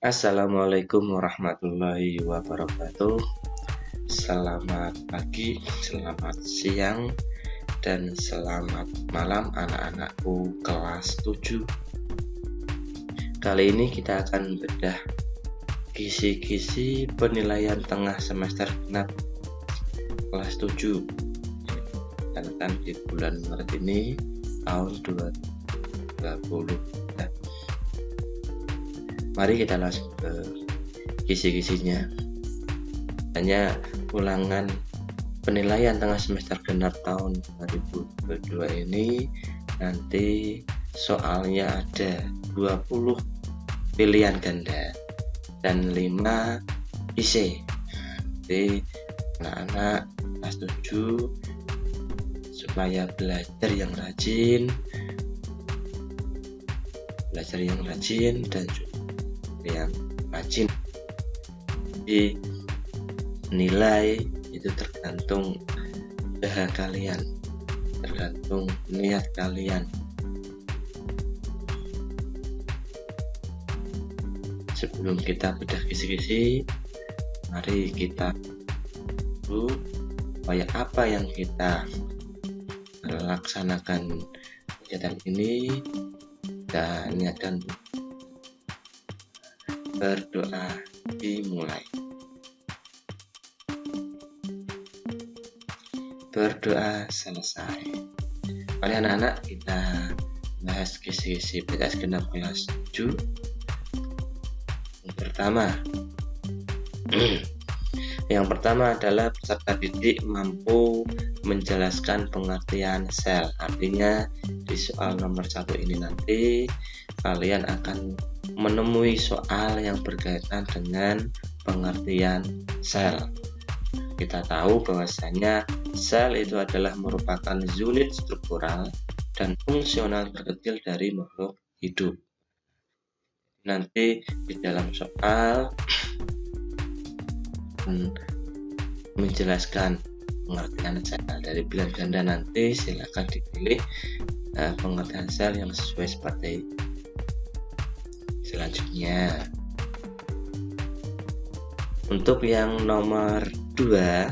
Assalamualaikum warahmatullahi wabarakatuh. Selamat pagi, selamat siang, dan selamat malam anak-anakku kelas 7. Kali ini kita akan bedah kisi-kisi penilaian tengah semester genap kelas 7. Dan kan di bulan Maret ini tahun 2020. Mari kita langsung ke kisi-kisinya. Hanya ulangan penilaian tengah semester genap tahun 2022 ini nanti soalnya ada 20 pilihan ganda dan 5 IC. Jadi anak-anak kelas 7 supaya belajar yang rajin dan juga yang rajin. Jadi nilai itu tergantung usaha kalian, tergantung niat kalian. Sebelum kita bedah kisi-kisi, mari kita dulu supaya apa yang kita laksanakan kegiatan ini, kita niatkan berdoa dimulai. Berdoa selesai. Mari anak-anak kita bahas kisi-kisi PTS genap kelas 7. Yang pertama adalah peserta didik mampu menjelaskan pengertian sel. Artinya di soal nomor 1 ini nanti kalian akan menemui soal yang berkaitan dengan pengertian sel. Kita tahu bahwasanya sel itu adalah merupakan unit struktural dan fungsional terkecil dari makhluk hidup. Nanti di dalam soal menjelaskan pengertian sel dari pilihan ganda, nanti silakan dipilih pengertian sel yang sesuai seperti selanjutnya. Untuk yang nomor 2,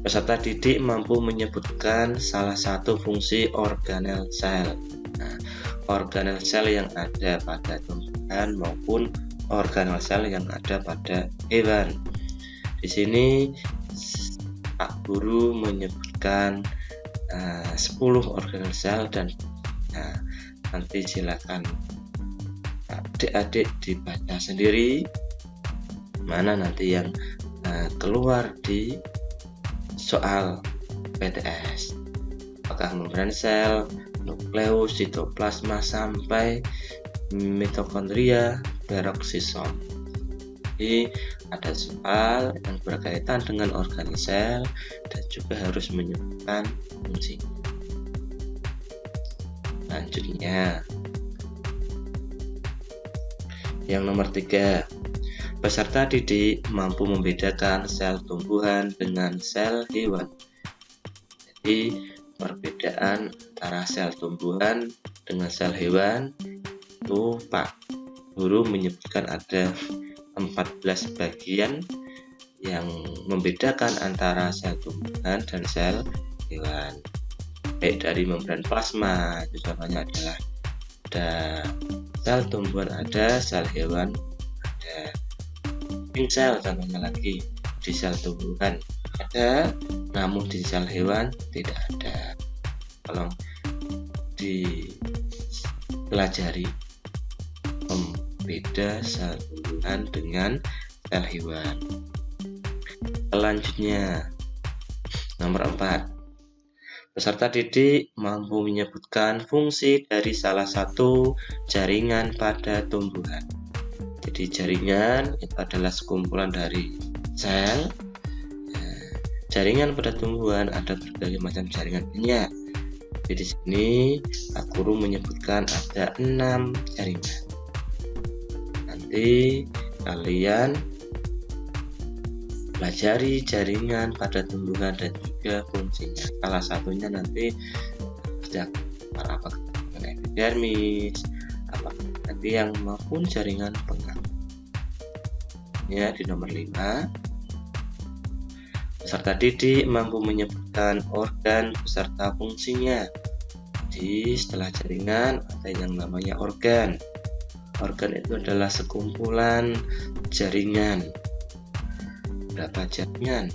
peserta didik mampu menyebutkan salah satu fungsi organel sel. Organel sel yang ada pada tumbuhan maupun organel sel yang ada pada hewan. Di sini Pak Guru menyebutkan 10 organel sel dan nanti silakan adik-adik dibaca sendiri mana nanti yang keluar di soal PTS, apakah membran sel, nukleus, sitoplasma sampai mitokondria, peroksisom. Jadi ada soal yang berkaitan dengan organel sel dan juga harus menyebutkan fungsi. Selanjutnya yang nomor 3, peserta didik mampu membedakan sel tumbuhan dengan sel hewan. Jadi perbedaan antara sel tumbuhan dengan sel hewan itu Pak Guru menyebutkan ada 14 bagian yang membedakan antara sel tumbuhan dan sel hewan. Baik dari membran plasma, itu contohnya adalah ada sel tumbuhan, ada sel hewan, ada pink sel contohnya lagi. Di sel tumbuhan ada, namun di sel hewan tidak ada. Tolong dipelajari membeda sel tumbuhan dengan sel hewan. Selanjutnya nomor 4, peserta didik mampu menyebutkan fungsi dari salah satu jaringan pada tumbuhan. Jadi jaringan itu adalah sekumpulan dari sel. Jaringan pada tumbuhan ada berbagai macam jaringan banyak. Jadi di sini Pak Guru menyebutkan ada 6 jaringan. Nanti kalian pelajari jaringan pada tumbuhan dan juga fungsinya. Salah satunya nanti apakah dengan epidermis, apakah dengan tiang maupun jaringan pengangkut. Ya, di nomor 5, peserta didik mampu menyebutkan organ beserta fungsinya. Jadi setelah jaringan ada yang namanya organ. Organ itu adalah sekumpulan jaringan. Berapa jaringan?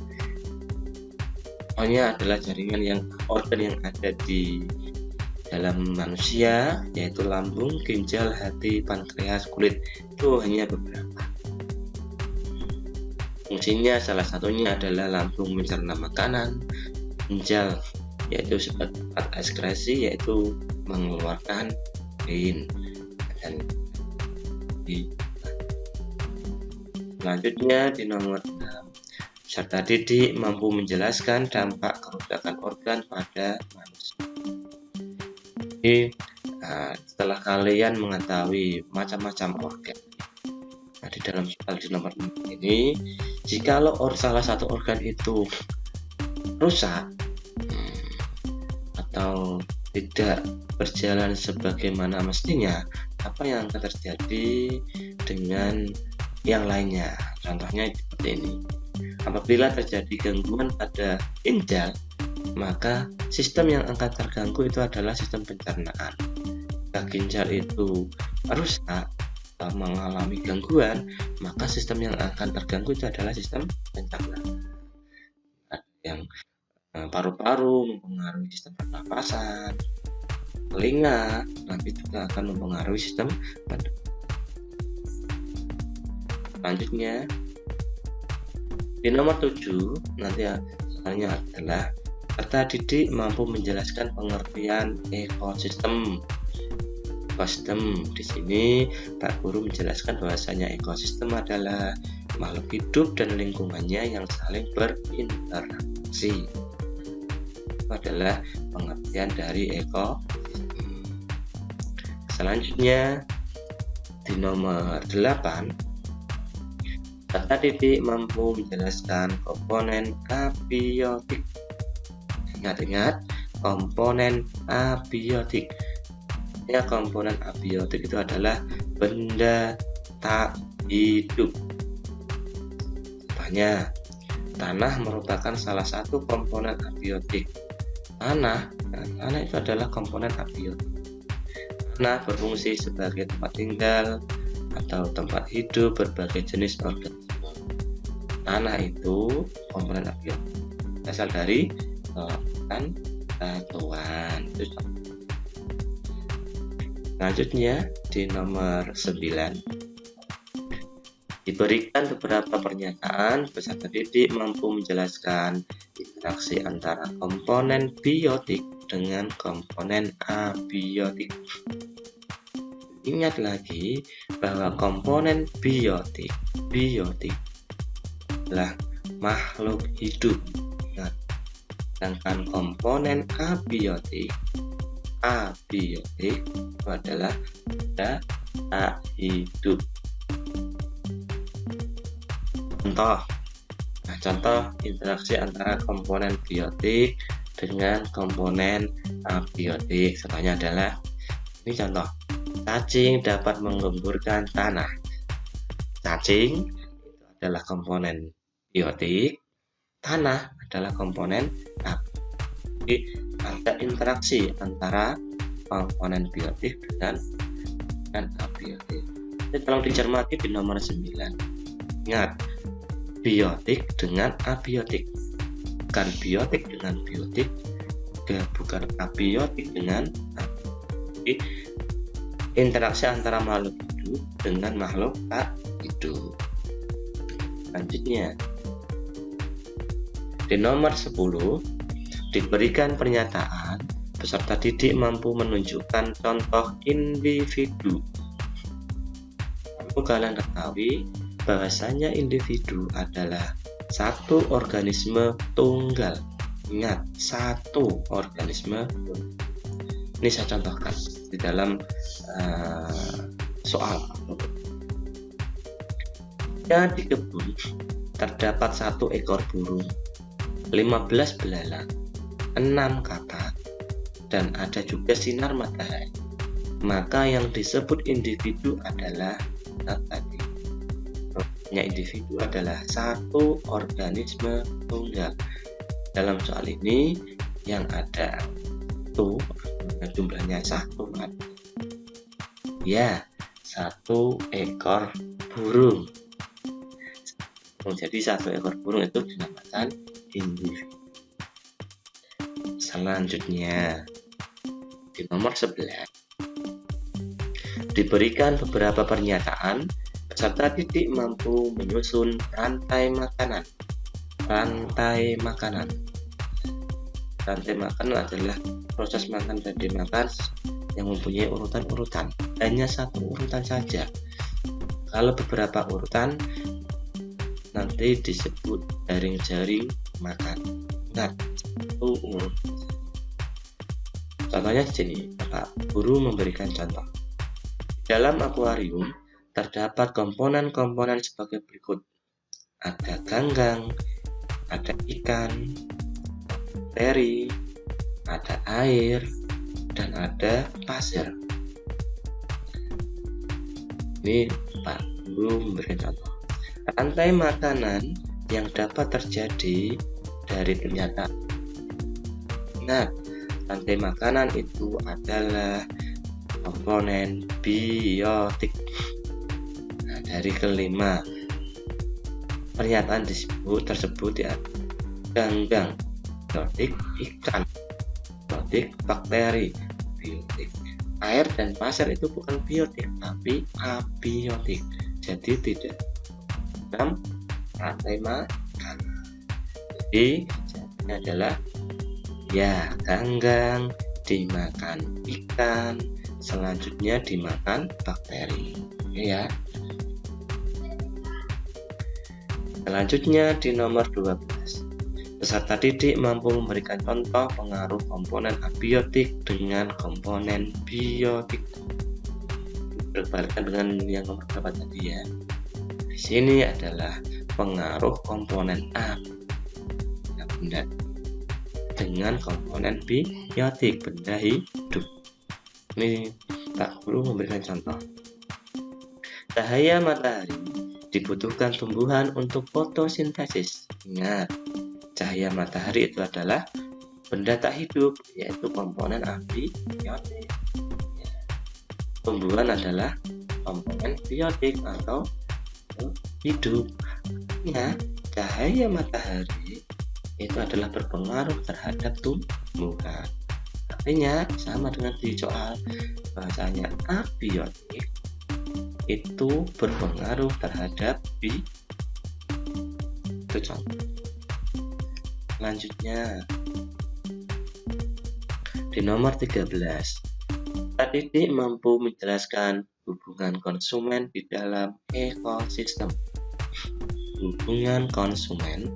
Pokoknya adalah jaringan yang organ yang ada di dalam manusia, yaitu lambung, ginjal, hati, pankreas, kulit. Itu hanya beberapa. Fungsinya salah satunya adalah lambung mencerna makanan, ginjal yaitu sebagai tempat ekskresi, yaitu mengeluarkan urin, dan selanjutnya di nomor 6, peserta didik mampu menjelaskan dampak kerusakan organ pada manusia. Jadi setelah kalian mengetahui macam-macam organ, di dalam soal di nomor 6 ini, jikalau salah satu organ itu rusak atau tidak berjalan sebagaimana mestinya, apa yang akan terjadi dengan yang lainnya? Contohnya seperti ini. Apabila terjadi gangguan pada ginjal, maka sistem yang akan terganggu itu adalah sistem pencernaan. Jika ginjal itu rusak atau mengalami gangguan, maka sistem yang akan terganggu itu adalah sistem pencernaan. Ada yang paru-paru mempengaruhi sistem pernapasan, telinga nanti juga akan mempengaruhi sistem pencernaan. Selanjutnya di nomor 7 nanti soalnya adalah peserta didik mampu menjelaskan pengertian ekosistem. Ekosistem di sini Pak Guru menjelaskan bahwasanya ekosistem adalah makhluk hidup dan lingkungannya yang saling berinteraksi. Itu adalah pengertian dari ekosistem. Selanjutnya di nomor 8, peserta didik mampu menjelaskan komponen abiotik. Ingat-ingat, komponen abiotik. Ya, komponen abiotik itu adalah benda tak hidup. Contohnya, tanah merupakan salah satu komponen abiotik. Tanah itu adalah komponen abiotik. Tanah berfungsi sebagai tempat tinggal atau tempat hidup berbagai jenis organisme. Tanah itu komponen abiotik, berasal dari batuan. Selanjutnya di nomor 9, diberikan beberapa pernyataan, peserta didik mampu menjelaskan interaksi antara komponen biotik dengan komponen abiotik. Ingat lagi bahwa komponen biotik adalah makhluk hidup. Sedangkan komponen abiotik itu adalah benda tak hidup. Contoh interaksi antara komponen biotik dengan komponen abiotik. Contohnya adalah ini contoh. Cacing dapat menggemburkan tanah. Cacing itu adalah komponen biotik, tanah adalah komponen abiotik. Jadi ada interaksi antara komponen biotik dengan abiotik. Jadi tolong dicermati di nomor 9. Ingat, biotik dengan abiotik, bukan biotik dengan biotik, bukan abiotik dengan abiotik. Interaksi antara makhluk hidup dengan makhluk tak hidup. Selanjutnya di nomor 10, diberikan pernyataan, peserta didik mampu menunjukkan contoh individu. Perlu kalian ketahui bahwasanya individu adalah satu organisme tunggal. Ingat, satu organisme tunggal. Ini saya contohkan di dalam soal. Di kebun terdapat 1 ekor burung, 15 belalang, 6 katak, dan ada juga sinar matahari. maka yang disebut individu adalah tadi. Individu adalah satu organisme tunggal. Dalam soal ini yang ada itu jumlahnya satu, ya, satu ekor burung. Jadi satu ekor burung itu dinamakan individu. Selanjutnya di nomor 11 diberikan beberapa pernyataan. Peserta didik mampu menyusun rantai makanan. Rantai makanan adalah proses makan dari makan yang mempunyai urutan-urutan. Hanya satu urutan saja. Kalau beberapa urutan nanti disebut jaring-jaring makan. Nah, satu urutan. Contohnya di sini, Pak Guru memberikan contoh. Dalam akuarium terdapat komponen-komponen sebagai berikut. Ada ganggang, ada ikan, bakteri, ada air, dan ada pasir. Ini Pak Guru memberikan contoh. Rantai makanan yang dapat terjadi dari pernyataan. Nah, rantai makanan itu adalah komponen biotik. Nah, dari kelima pernyataan tersebut ya, ganggang, biotik, ikan, biotik, bakteri, biotik. Air dan pasir itu bukan biotik tapi abiotik. Jadi tidak dalam rantai makan. Jadi ini adalah ya, ganggang dimakan ikan, selanjutnya dimakan bakteri. Ya. Selanjutnya di nomor 12. Peserta didik mampu memberikan contoh pengaruh komponen abiotik dengan komponen biotik. Berbalikan dengan yang nomor berapa tadi ya. Di sini adalah pengaruh komponen A benda dengan komponen biotik, benda hidup. Ini Pak Guru memberikan contoh. Cahaya matahari dibutuhkan tumbuhan untuk fotosintesis. Ingat, cahaya matahari itu adalah benda tak hidup, yaitu komponen abiotik. Tumbuhan adalah komponen biotik atau hidup. Ya, cahaya matahari itu adalah berpengaruh terhadap tumbuhan. Artinya sama dengan di soal bahasanya abiotik itu berpengaruh terhadap itu contoh. Selanjutnya di nomor 13, Pak Didik mampu menjelaskan hubungan konsumen di dalam ekosistem. Hubungan konsumen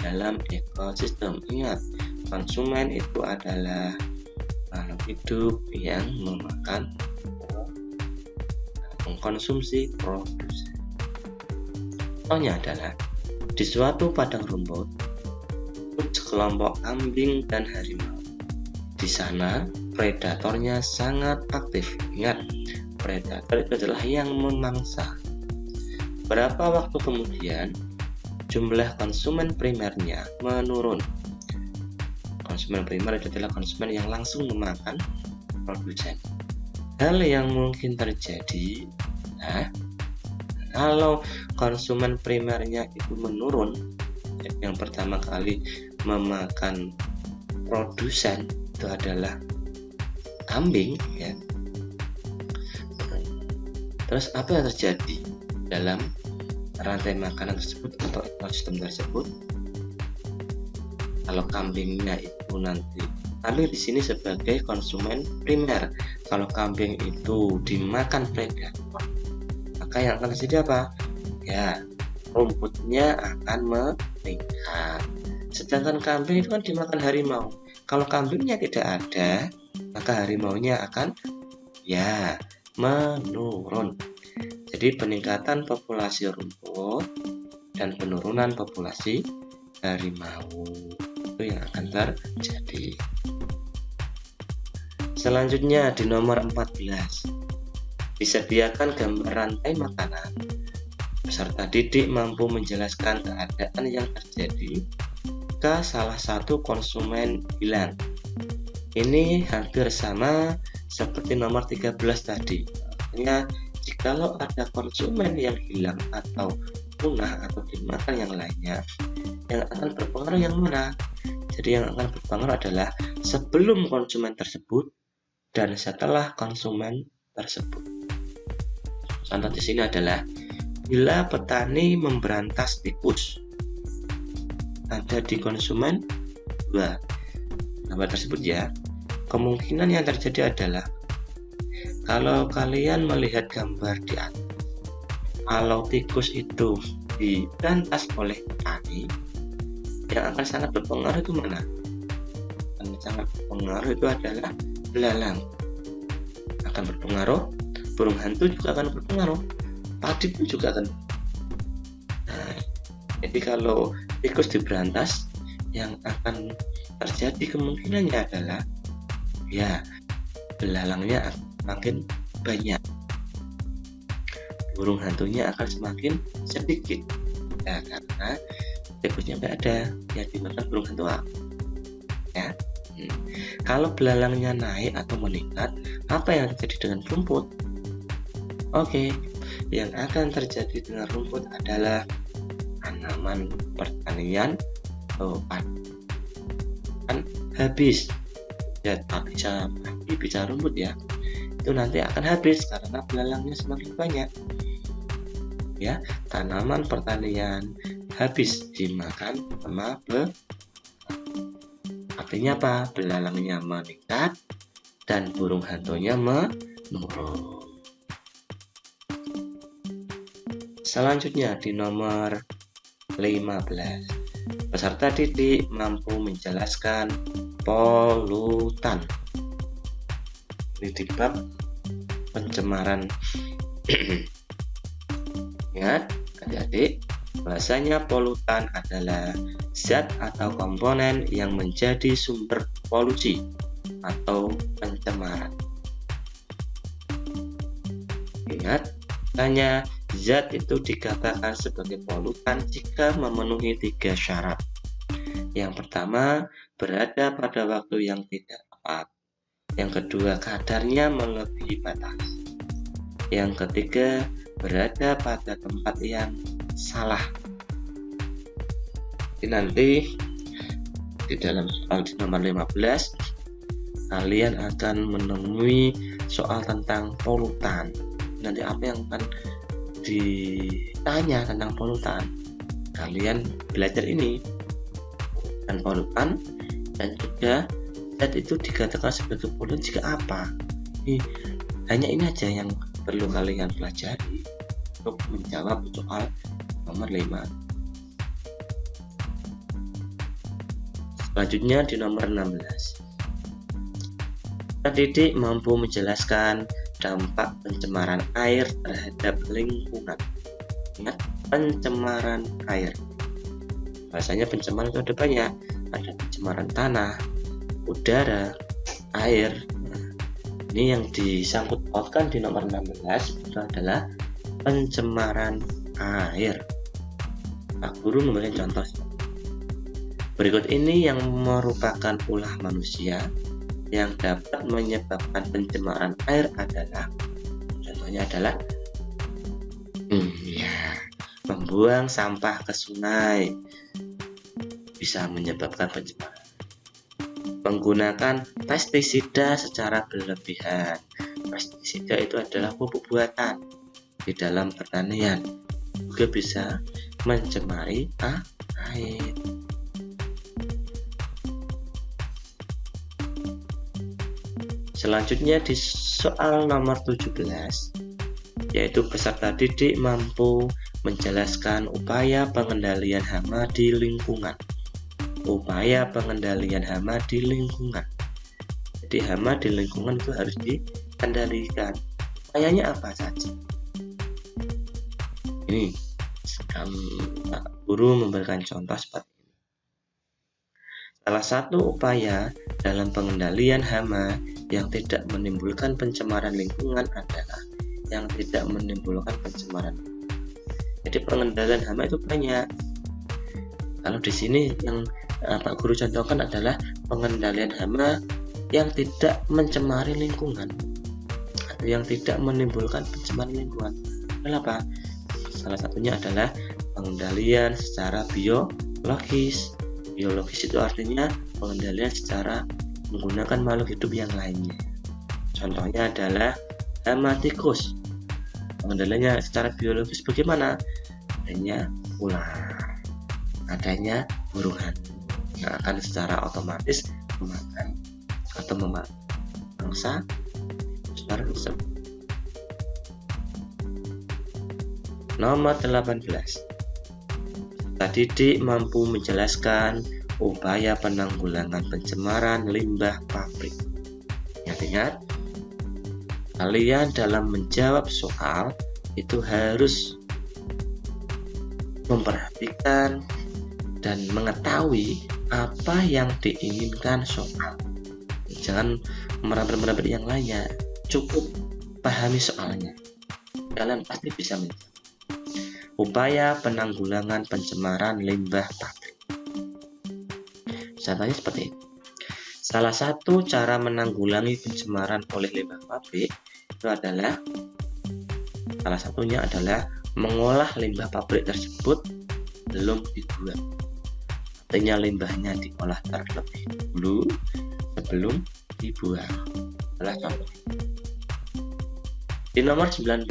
dalam ekosistem. Ingat, konsumen itu adalah makhluk hidup yang mengkonsumsi produksi. Contohnya adalah di suatu padang rumput sekelompok kambing dan harimau. Di sana predatornya sangat aktif. Ingat, predator itu adalah yang memangsa. Berapa waktu kemudian jumlah konsumen primernya menurun. Konsumen primer itu adalah konsumen yang langsung memakan produsen. Hal yang mungkin terjadi, kalau konsumen primernya itu menurun, yang pertama kali memakan produsen itu adalah kambing, ya. Terus apa yang terjadi dalam rantai makanan tersebut atau ekosistem tersebut? Kalau kambingnya itu nanti, kambing di sini sebagai konsumen primer. Kalau kambing itu dimakan predator, maka yang akan terjadi apa? Ya, rumputnya akan meningkat. Sedangkan kambing itu kan dimakan harimau. Kalau kambingnya tidak ada, maka harimaunya akan ya menurun. Jadi peningkatan populasi rumput dan penurunan populasi harimau itu yang akan terjadi. Selanjutnya di nomor 14, disediakan gambar rantai makanan. Peserta didik mampu menjelaskan keadaan yang terjadi jika salah satu konsumen hilang. Ini hampir sama seperti nomor 13 tadi. Artinya jikalau ada konsumen yang hilang atau punah atau dimakan yang lainnya, yang akan berpengaruh yang mana? Jadi yang akan berpengaruh adalah sebelum konsumen tersebut dan setelah konsumen tersebut. Contoh di sini adalah bila petani memberantas tikus, ada di konsumen 2. Gambar tersebut ya. Kemungkinan yang terjadi adalah kalau kalian melihat gambar di atas, kalau tikus itu diberantas oleh petani, yang akan sangat berpengaruh itu mana? Yang sangat berpengaruh itu adalah belalang. Akan berpengaruh, burung hantu juga akan berpengaruh, padi pun juga akan. Nah, jadi kalau tikus diberantas, yang akan terjadi kemungkinannya adalah ya belalangnya akan semakin banyak, burung hantunya akan semakin sedikit. Ya, karena tikusnya nggak ada, ya dimakan burung hantu ya. Kalau belalangnya naik atau meningkat, apa yang terjadi dengan rumput? Oke, yang akan terjadi dengan rumput adalah tanaman pertanian kan habis. Ya, tak bisa rumput ya, itu nanti akan habis karena belalangnya semakin banyak. Ya, tanaman pertanian habis dimakan sama artinya apa? Belalangnya meningkat dan burung hantunya menurun. Selanjutnya di nomor 15, peserta didik mampu menjelaskan polutan. Ini di bab pencemaran. Ingat adik-adik, bahasanya polutan adalah zat atau komponen yang menjadi sumber polusi atau pencemaran. Ingat, hanya zat itu dikatakan sebagai polutan jika memenuhi 3 syarat. Yang pertama, berada pada waktu yang tidak tepat. Yang kedua, kadarnya melebihi batas. Yang ketiga, berada pada tempat yang salah. Jadi nanti di dalam soal di nomor 15 kalian akan menemui soal tentang polutan. Nanti apa yang akan ditanya tentang polutan? Kalian belajar ini dan polutan, dan juga zat itu dikatakan sebagai polutan jika apa. Hanya ini aja yang perlu kalian pelajari untuk menjawab soal nomor 5. Selanjutnya di nomor 16, peserta didik mampu menjelaskan dampak pencemaran air terhadap lingkungan. Ingat, pencemaran air. Bahasanya pencemaran itu ada banyak, ada pencemaran tanah, udara, air. Ini yang disangkut pautkan di nomor 16 itu adalah pencemaran air. Pak Guru memberikan contoh. Berikut ini yang merupakan ulah manusia yang dapat menyebabkan pencemaran air adalah, contohnya adalah membuang sampah ke sungai bisa menyebabkan pencemaran. Menggunakan pestisida secara berlebihan. Pestisida itu adalah pupuk buatan di dalam pertanian, juga bisa mencemari air. Selanjutnya di soal nomor 17, yaitu peserta didik mampu menjelaskan upaya pengendalian hama di lingkungan. Upaya pengendalian hama di lingkungan. Jadi hama di lingkungan itu harus dikendalikan. Upayanya apa saja? Ini Pak Guru memberikan contoh seperti ini. Salah satu upaya dalam pengendalian hama yang tidak menimbulkan pencemaran lingkungan adalah yang tidak menimbulkan pencemaran. Jadi pengendalian hama itu banyak. Kalau di sini yang Pak Guru contohkan adalah pengendalian hama yang tidak mencemari lingkungan atau yang tidak menimbulkan pencemaran lingkungan. Kenapa? Salah satunya adalah pengendalian secara biologis. Biologis itu artinya pengendalian secara menggunakan makhluk hidup yang lainnya. Contohnya adalah hama tikus. Pengendaliannya secara biologis bagaimana? Adanya ular, adanya burung hantu yang akan secara otomatis memakan atau memangsa secara tersebut. Nomor 18. Didik mampu menjelaskan upaya penanggulangan pencemaran limbah pabrik. Ingat, kalian dalam menjawab soal itu harus memperhatikan dan mengetahui apa yang diinginkan soal. Jangan merabet-merabet yang lainnya, cukup pahami soalnya. Kalian pasti bisa menjawab. Upaya penanggulangan pencemaran limbah pabrik. Contohnya seperti ini. Salah satu cara menanggulangi pencemaran oleh limbah pabrik itu adalah salah satunya adalah mengolah limbah pabrik tersebut belum dibuang. Artinya limbahnya diolah terlebih dahulu sebelum dibuang. Adalah contoh. Di nomor 19.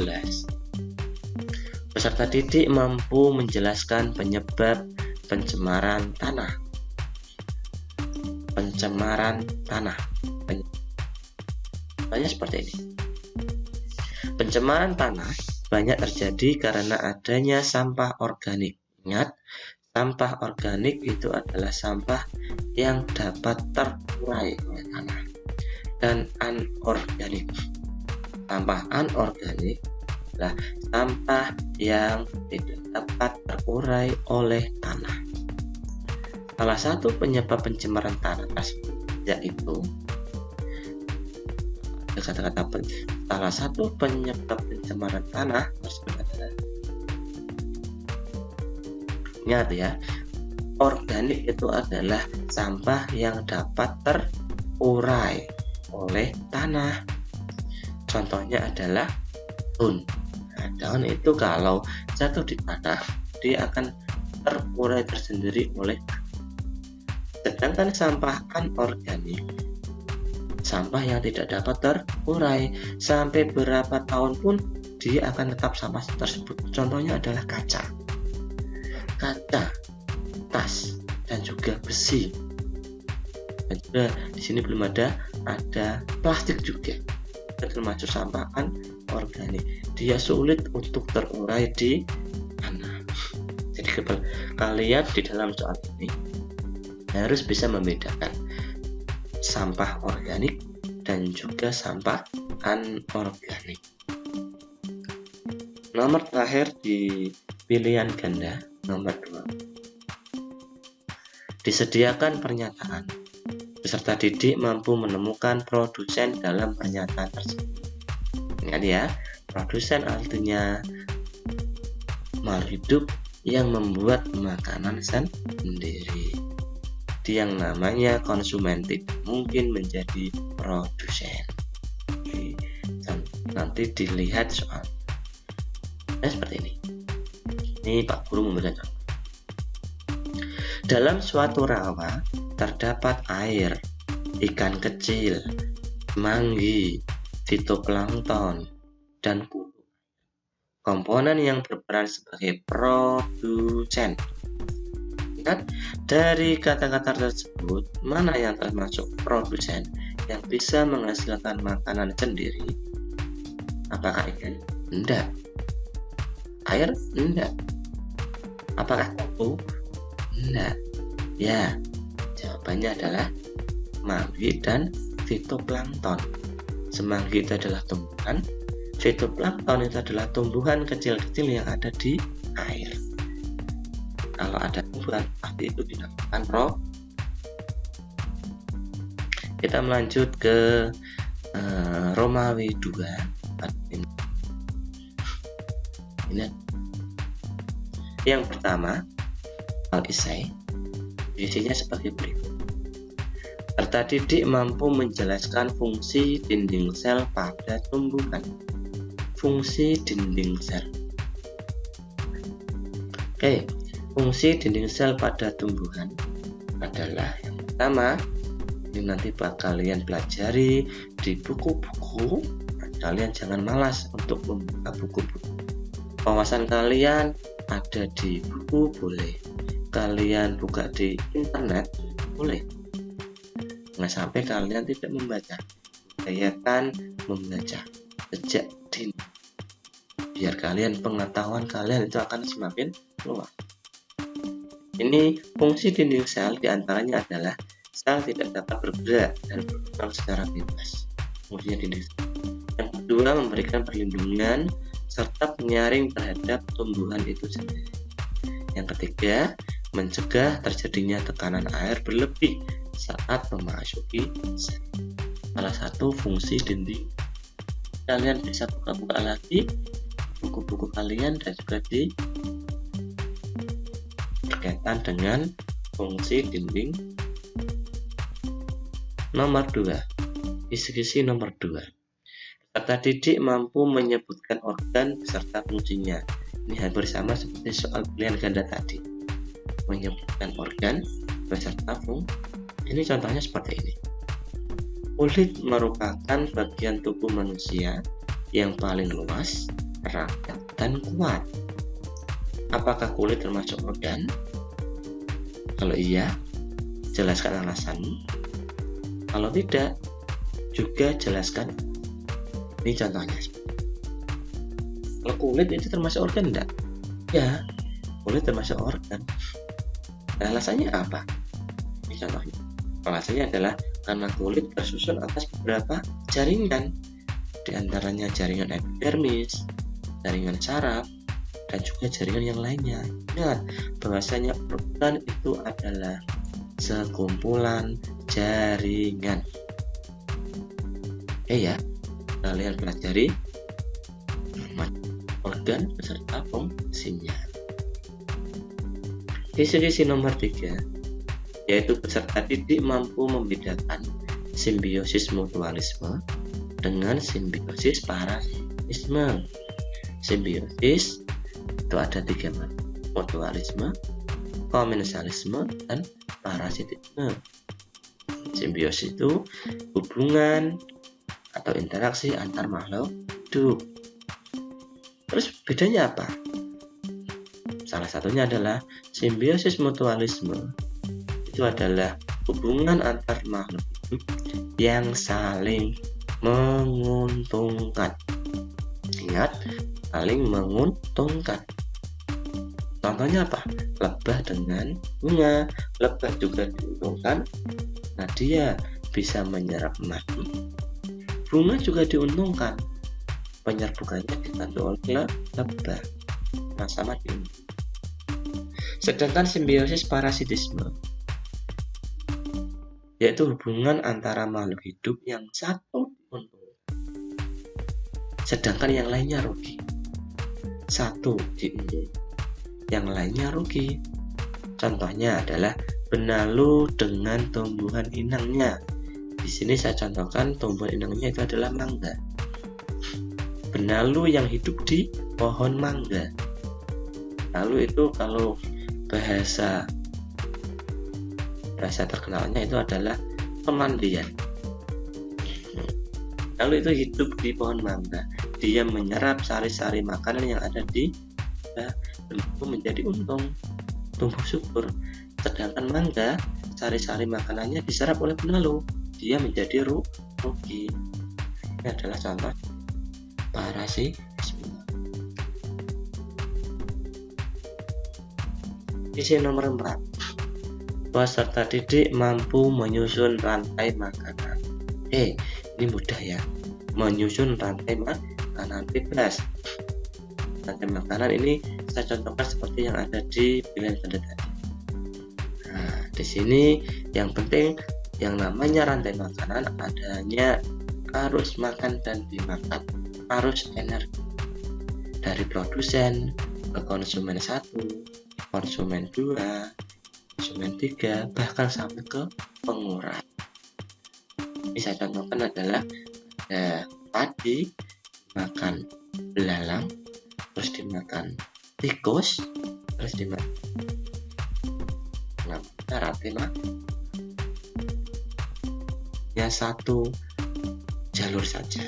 Peserta didik mampu menjelaskan penyebab pencemaran tanah. Pencemaran tanah. Contohnya seperti ini. Pencemaran tanah banyak terjadi karena adanya sampah organik. Ingat, sampah organik itu adalah sampah yang dapat terurai oleh tanah. Dan anorganik. Sampah anorganik adalah sampah yang tidak dapat terurai oleh tanah. Salah satu penyebab pencemaran tanah tersebut yaitu salah satu penyebab pencemaran tanah tersebut adalah, ingat ya, organik itu adalah sampah yang dapat terurai oleh tanah. Contohnya adalah daun. Nah, daun itu kalau jatuh di tanah dia akan terurai tersendiri oleh tanah. Sedangkan sampah anorganik, sampah yang tidak dapat terurai, sampai berapa tahun pun dia akan tetap sampah tersebut. Contohnya adalah kaca, tas, dan juga besi. Dan juga di sini belum ada plastik juga. Termasuk sampah anorganik. Dia sulit untuk terurai di tanah. Jadi kalian di dalam soal ini harus bisa membedakan sampah organik dan juga sampah anorganik. Nomor terakhir di pilihan ganda, nomor 2. Disediakan pernyataan. Peserta didik mampu menemukan produsen dalam pernyataan tersebut. Ingat ya, produsen artinya makhluk hidup yang membuat makanan sendiri. Yang namanya konsumen tidak mungkin menjadi produsen. Nanti dilihat soal. Nah, seperti ini. Ini Pak Guru memberikan contoh. Dalam suatu rawa terdapat air, ikan kecil, semanggi, fitoplankton, dan kutu. Komponen yang berperan sebagai produsen. Ingat, dari kata-kata tersebut, mana yang termasuk produsen yang bisa menghasilkan makanan sendiri? Apakah ikan? Tidak. Air? Tidak. Apakah kutu? Tidak. Ya, jawabannya adalah semanggi dan fitoplankton. Semanggi itu adalah tumbuhan, fitoplankton itu adalah tumbuhan kecil-kecil yang ada di air. Kalau ada tumbuhan, pasti itu dinamakan Kita melanjut ke Romawi 2. Ini yang pertama, al-isai isinya sebagai berikut. Peserta didik mampu menjelaskan fungsi dinding sel pada tumbuhan. Fungsi dinding sel. Oke, fungsi dinding sel pada tumbuhan adalah yang pertama, ini nanti bakal kalian pelajari di buku-buku. Kalian jangan malas untuk membuka buku-buku. Wawasan kalian ada di buku, boleh kalian buka di internet, boleh. Nah, sampai kalian tidak membaca, upayakan membaca sejak dini, biar kalian pengetahuan kalian itu akan semakin luas. Ini fungsi dinding sel diantaranya adalah sel tidak dapat bergerak dan berkembang secara bebas. Fungsinya dinding sel. Yang kedua, memberikan perlindungan serta penyaring terhadap tumbuhan itu sendiri. Yang ketiga, mencegah terjadinya tekanan air berlebih saat memasuki sel. Salah satu fungsi dinding. Kalian bisa buka-buka lagi buku-buku kalian dan juga di berkaitan dengan fungsi dinding. Nomor 2, kisi-kisi nomor 2. Peserta didik mampu menyebutkan organ beserta fungsinya. Ini hampir sama seperti soal pilihan ganda tadi. Menyebutkan organ beserta fungsi. Ini contohnya seperti ini. Kulit merupakan bagian tubuh manusia yang paling luas, rapat, dan kuat. Apakah kulit termasuk organ? Kalau iya, jelaskan alasanmu. Kalau tidak, juga jelaskan. Ini contohnya. Kalau kulit itu termasuk organ enggak? Ya, kulit termasuk organ. Nah, alasannya apa? Ini contohnya. Alasannya adalah karena kulit tersusun atas beberapa jaringan, di antaranya jaringan epidermis, jaringan saraf, dan juga jaringan yang lainnya. Ingat bahwasanya organ itu adalah sekumpulan jaringan. Ya, kalian pelajari organ beserta fungsinya. Kisi-kisi nomor 3, yaitu peserta didik mampu membedakan simbiosis mutualisme dengan simbiosis parasitisme. Simbiosis itu ada 3 macam: mutualisme, komensalisme, dan parasitisme. Simbiosis itu hubungan atau interaksi antar makhluk hidup. Terus bedanya apa? Salah satunya adalah simbiosis mutualisme. Itu adalah hubungan antar makhluk hidup yang saling menguntungkan. Ingat, saling menguntungkan. Contohnya apa? Lebah dengan bunga. Lebah juga diuntungkan, nah dia bisa menyerap madu. Bunga juga diuntungkan, penyerbukannya dibantu oleh lebah. Nah, sama diuntungkan. Sedangkan simbiosis parasitisme, yaitu hubungan antara makhluk hidup yang satu diuntungkan, sedangkan yang lainnya rugi. Satu diuntungkan, yang lainnya rugi. Contohnya adalah benalu dengan tumbuhan inangnya. Di sini saya contohkan tumbuhan inangnya itu adalah mangga. Benalu yang hidup di pohon mangga. Lalu itu kalau bahasa terkenalnya itu adalah pemandian. Lalu itu hidup di pohon mangga. Dia menyerap sari-sari makanan yang ada di itu menjadi untung, tumbuh subur. Sedangkan mangga, sari-sari makanannya diserap oleh benalu, dia menjadi rugi. Ini adalah contoh parasitisme. Sisi nomor 4, peserta didik mampu menyusun rantai makanan. Ini mudah ya, menyusun rantai makanan bebas. Rantai makanan ini saya contohkan seperti yang ada di pilihan ganda tadi. Nah, di sini yang penting yang namanya rantai makanan adanya arus makan dan dimakan, arus energi dari produsen ke konsumen 1, konsumen 2, konsumen 3, bahkan sampai ke penguras. Bisa contohkan adalah padi makan belalang, terus dimakan tikus, terus dimakan rantai makan. Ya, satu jalur saja.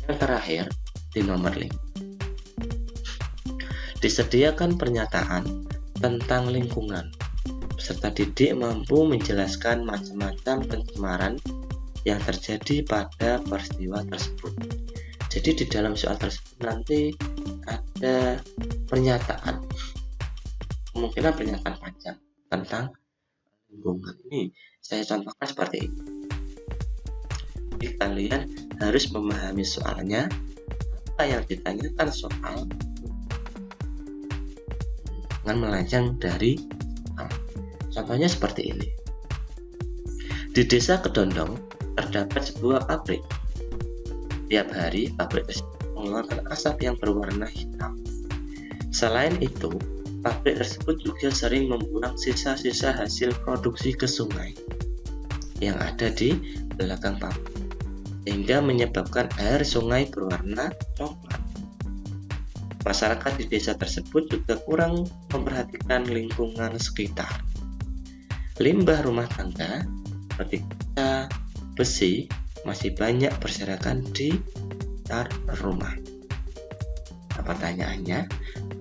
Yang terakhir di nomor 5, disediakan pernyataan tentang lingkungan. Peserta didik mampu menjelaskan macam-macam pencemaran yang terjadi pada peristiwa tersebut. Jadi di dalam soal tersebut nanti ada pernyataan, kemungkinan pernyataan panjang tentang lingkungan. Ini saya contohkan seperti ini. Jadi kalian harus memahami soalnya, apa yang ditanyakan soal, dengan melancang dari contohnya seperti ini. Di desa Kedondong terdapat sebuah pabrik. Tiap hari pabrik tersebut mengeluarkan asap yang berwarna hitam. Selain itu, pabrik tersebut juga sering membuang sisa-sisa hasil produksi ke sungai yang ada di belakang pabrik, sehingga menyebabkan air sungai berwarna coklat. Masyarakat di desa tersebut juga kurang memperhatikan lingkungan sekitar. Limbah rumah tangga seperti kaca, besi masih banyak berserakan di sekitar rumah. Pertanyaannya,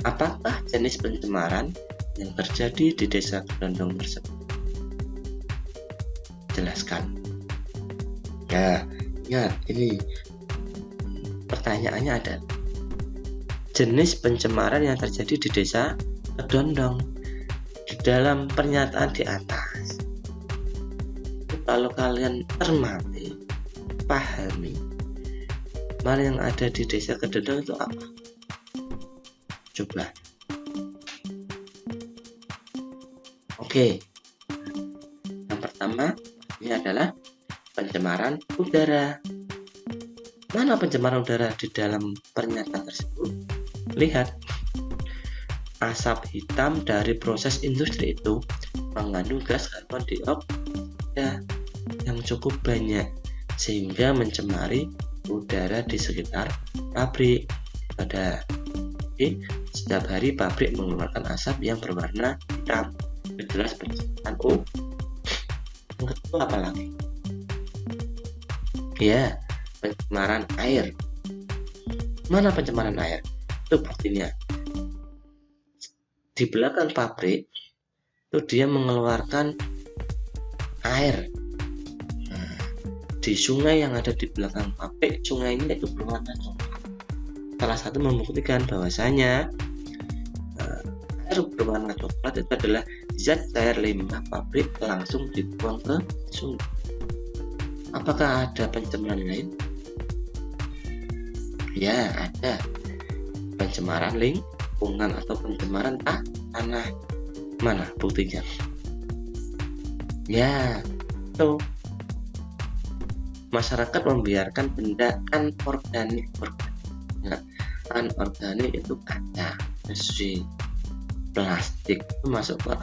apakah jenis pencemaran yang terjadi di desa Kedondong tersebut? Jelaskan. Ya, ini pertanyaannya ada. Jenis pencemaran yang terjadi di desa Kedondong. Di dalam pernyataan di atas, kalau kalian cermati, pahami mana yang ada di desa Kedondong itu apa? Coba. Oke. Yang pertama ini adalah pencemaran udara. Mana pencemaran udara di dalam pernyataan tersebut? Lihat, asap hitam dari proses industri itu mengandung gas karbon dioksida yang cukup banyak sehingga mencemari udara di sekitar pabrik. Jadi, setiap hari pabrik mengeluarkan asap yang berwarna hitam. Jelas pencemaran Yang kedua apa lagi? Ya, pencemaran air. Mana pencemaran air? Itu buktinya. Di belakang pabrik itu dia mengeluarkan air. Di sungai yang ada di belakang pabrik, sungai ini itu berwarna coklat. Salah satu membuktikan bahwasanya air berwarna coklat itu adalah zat cair limbah pabrik langsung dibuang ke sungai. Apakah ada pencemaran lain? Ya, ada pencemaran lingkungan atau pencemaran tanah. Mana buktinya? Ya, itu masyarakat membiarkan benda anorganik anorganik itu kaca, besi, plastik itu masuk ke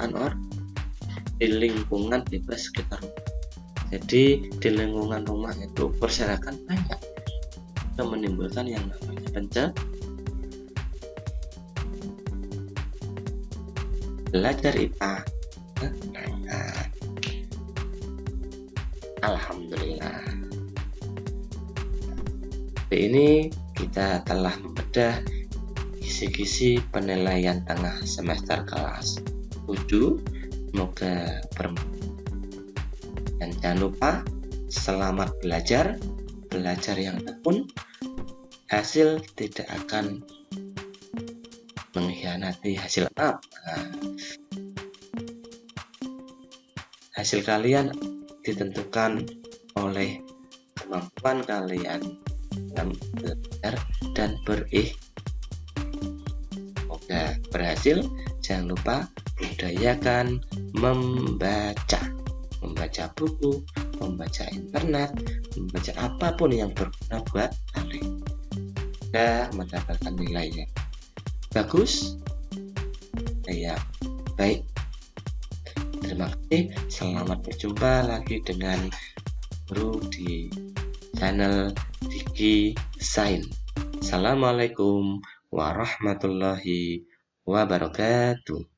di lingkungan bebas sekitar. Jadi di lingkungan rumah itu berserakan banyak, itu menimbulkan yang namanya belajar IPA. Alhamdulillah. Ini kita telah membedah kisi-kisi penilaian tengah semester kelas 7. Semoga bermanfaat. Dan jangan lupa selamat belajar yang tekun. Hasil tidak akan mengkhianati hasil apa. Hasil kalian ditentukan oleh kemampuan kalian dalam belajar dan Semoga berhasil. Jangan lupa budayakan membaca. membaca buku, membaca internet, membaca apapun yang berguna buat Anda. Anda mendapatkan nilainya bagus. Ya, baik. Terima kasih. Selamat berjumpa lagi dengan guru di channel Diki Sain. Assalamualaikum warahmatullahi wabarakatuh.